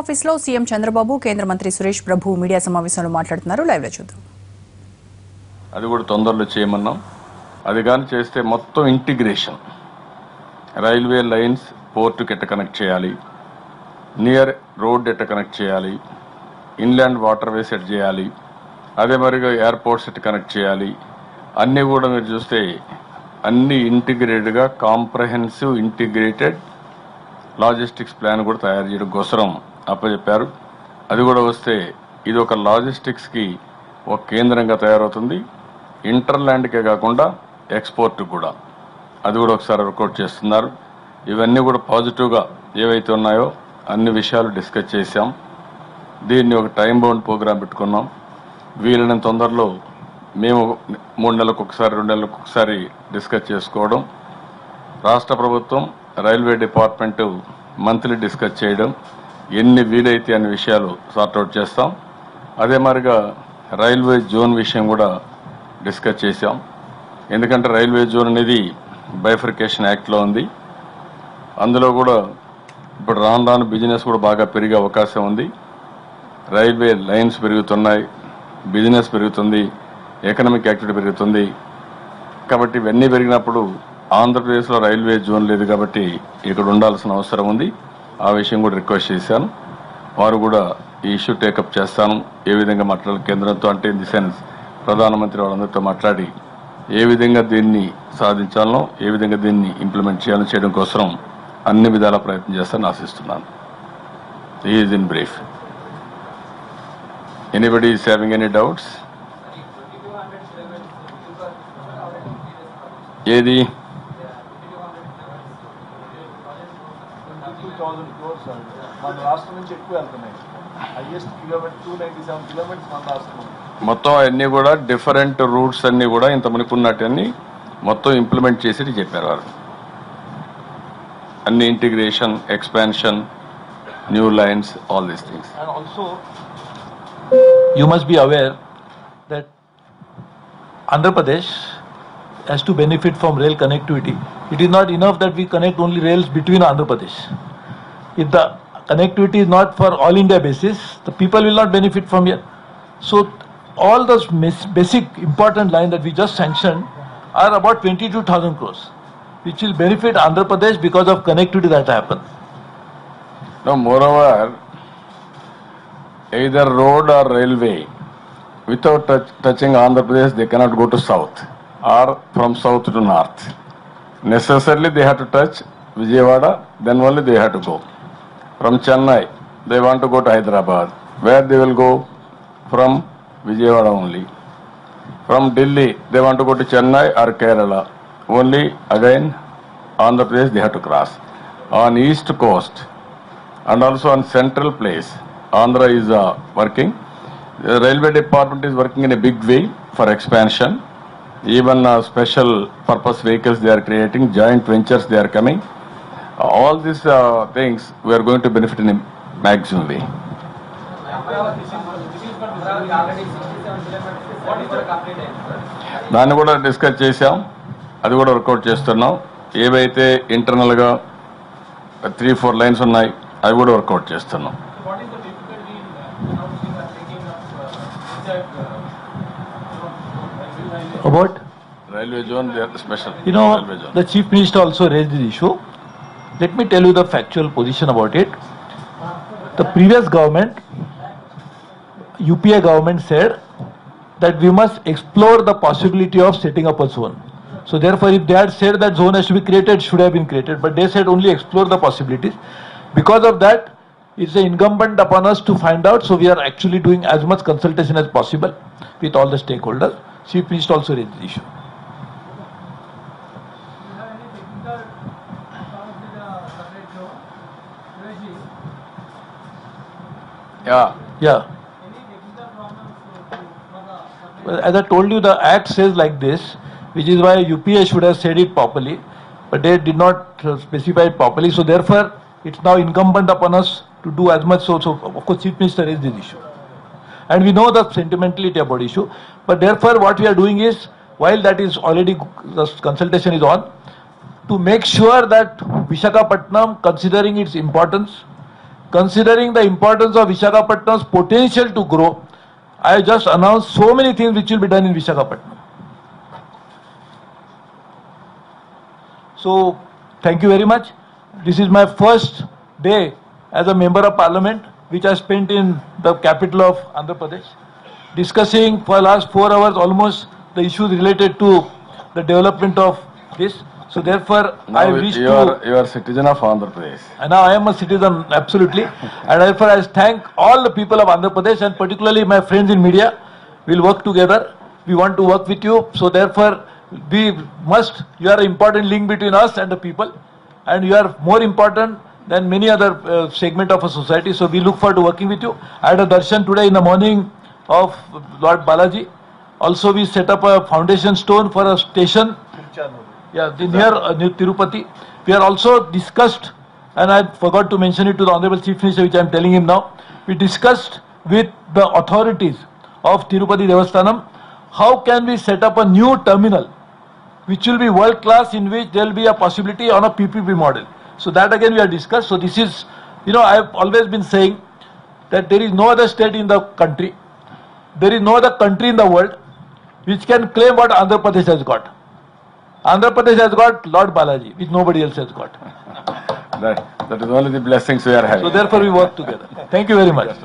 ఆఫీస్లో సీఎం చంద్రబాబు కేంద్ర మంత్రి సురేష్ ప్రభు మీడియా సమావేశంలో మాట్లాడుతున్నారు. లైవ్ లో చూద్దాం. అది కూడా తొందరలో చేయమన్నాం. అది కానీ చేస్తే మొత్తం ఇంటిగ్రేషన్, రైల్వే లైన్స్ పోర్టుకి ఎట్ట కనెక్ట్ చేయాలి, నియర్ రోడ్ ఎట్ట కనెక్ట్ చేయాలి, ఇన్లాండ్ వాటర్ వేస్ ఎట్ చేయాలి, అదే మరిగా ఎయిర్పోర్ట్స్ ఎట్ట కనెక్ట్ చేయాలి, అన్నీ కూడా మీరు చూస్తే అన్ని ఇంటిగ్రేటెడ్గా కాంప్రహెన్సివ్ ఇంటిగ్రేటెడ్ లాజిస్టిక్స్ ప్లాన్ కూడా తయారు చేయడం కోసం అప్పచెప్పారు. అది కూడా వస్తే ఇది ఒక లాజిస్టిక్స్కి ఒక కేంద్రంగా తయారవుతుంది. ఇంటర్లాండ్కే కాకుండా ఎక్స్పోర్ట్ కూడా అది కూడా ఒకసారి వర్కౌట్ చేస్తున్నారు. ఇవన్నీ కూడా పాజిటివ్గా ఏవైతే ఉన్నాయో అన్ని విషయాలు డిస్కస్ చేశాం. దీన్ని ఒక టైం బౌండ్ ప్రోగ్రాం పెట్టుకున్నాం. వీలైనంత తొందరలో మేము 3 నెలలకు ఒకసారి 2 నెలలకు ఒకసారి డిస్కస్ చేసుకోవడం, రాష్ట్ర ప్రభుత్వం రైల్వే డిపార్ట్మెంటు మంత్లీ డిస్కస్ చేయడం, ఎన్ని వీలైతే అన్ని విషయాలు సార్ట్అవుట్ చేస్తాం. అదే మరిగా రైల్వే జోన్ విషయం కూడా డిస్కస్ చేశాం. ఎందుకంటే రైల్వే జోన్ అనేది బైఫర్కేషన్ యాక్ట్లో ఉంది. అందులో కూడా ఇప్పుడు రాను బిజినెస్ కూడా బాగా పెరిగే అవకాశం ఉంది. రైల్వే లైన్స్ పెరుగుతున్నాయి, బిజినెస్ పెరుగుతుంది, ఎకనామిక్ యాక్టివిటీ పెరుగుతుంది. కాబట్టి ఇవన్నీ పెరిగినప్పుడు ఆంధ్రప్రదేశ్లో రైల్వే జోన్ లేదు కాబట్టి ఇక్కడ ఉండాల్సిన అవసరం ఉంది. ఆ విషయం కూడా రిక్వెస్ట్ చేశాను. వారు కూడా ఈ ఇష్యూ టేకప్ చేస్తాను. ఏ విధంగా మాట్లాడాలి కేంద్రంతో అంటే ఇన్ ది సెన్స్ ప్రధానమంత్రి వాళ్ళందరితో మాట్లాడి ఏ విధంగా దీన్ని సాధించాలనో, ఏ విధంగా దీన్ని ఇంప్లిమెంట్ చేయాలో చేయడం కోసం అన్ని విధాల ప్రయత్నం చేస్తానని ఆశిస్తున్నాను. Is in brief. Anybody is having any doubts? ఏది మొత్తం అన్ని కూడా డిఫరెంట్ రూట్స్ అన్ని కూడా ఇంత మునిపున్నట్టు అన్ని మొత్తం ఇంప్లిమెంట్ చేసి చెప్పారు వారు. అన్ని integration, expansion, new lines, all these things. And also, you must be aware that Andhra Pradesh has to benefit from rail connectivity. It is not enough that we connect only rails between Andhra Pradesh. If the connectivity is not for all India basis, the people will not benefit from here. So all those basic important lines that we just sanctioned are about 22,000 crores, which will benefit Andhra Pradesh because of connectivity that happen. Now, moreover, either road or railway, without touching Andhra Pradesh, they cannot go to south, or from south to north. Necessarily they have to touch Vijayawada, then only they have to go. From Chennai, they want to go to Hyderabad. Where they will go? From Vijayawada only. From Delhi, they want to go to Chennai or Kerala. Only again, Andhra Pradesh they have to cross. On east coast and also on central place, Andhra is working. The railway department is working in a big way for expansion. Even special purpose vehicles they are creating, joint ventures they are coming. All these things we are going to benefit in a maximum way. దాన్ని కూడా discuss చేశాం, అది కూడా work out చేస్తున్నాం. ఏవైతే ఇంటర్నల్గా 3-4 lines ఉన్నాయి అవి కూడా వర్కౌట్ చేస్తున్నాం. About? Railway zone, they are special. You know, railway zone. the Chief Minister also raised this issue. Let me tell you the factual position about it. The previous government, UPA government, said that we must explore the possibility of setting up a zone. So therefore, if they had said that zone has to be created, it should have been created. But they said only explore the possibilities. Because of that, it's incumbent upon us to find out. So we are actually doing as much consultation as possible with all the stakeholders. Chief Minister also raised the issue. Yeah. Well, as I told you, the Act says like this, which is why UPA should have said it properly, but they did not specify it properly. So therefore, it's now incumbent upon us to do as much. So of course, Chief Minister raised this issue. And we know the sentimentality about issue, but therefore what we are doing is, while that is already, the consultation is on, to make sure that Visakhapatnam, considering its importance, considering the importance of Visakhapatnam's potential to grow, I just announced so many things which will be done in Visakhapatnam. So, thank you very much. This is my first day as a member of parliament, which I spent in the capital of Andhra Pradesh, discussing for the last 4 hours almost the issues related to the development of this. So therefore, I Now wish you to... are a citizen of Andhra Pradesh. And now I am a citizen, absolutely. And therefore, I thank all the people of Andhra Pradesh and particularly my friends in media. We'll work together. We want to work with you. So therefore, you are an important link between us and the people. And you are more important than many other segment of a society. So we look forward to working with you. I had a darshan today in the morning of Lord Balaji. Also, we set up a foundation stone for a station. Yeah, near Tirupati. We are also discussed, and I forgot to mention it to the Honorable Chief Minister, which I am telling him now. We discussed with the authorities of Tirupati Devasthanam, how can we set up a new terminal, which will be world class, in which there will be a possibility on a PPP model. So that again we have discussed. So this is, I have always been saying that there is no other state in the country, there is no other country in the world which can claim what Andhra Pradesh has got. Andhra Pradesh has got Lord Balaji, which nobody else has got. That is only the blessings we are having. So therefore we work together. Thank you very much.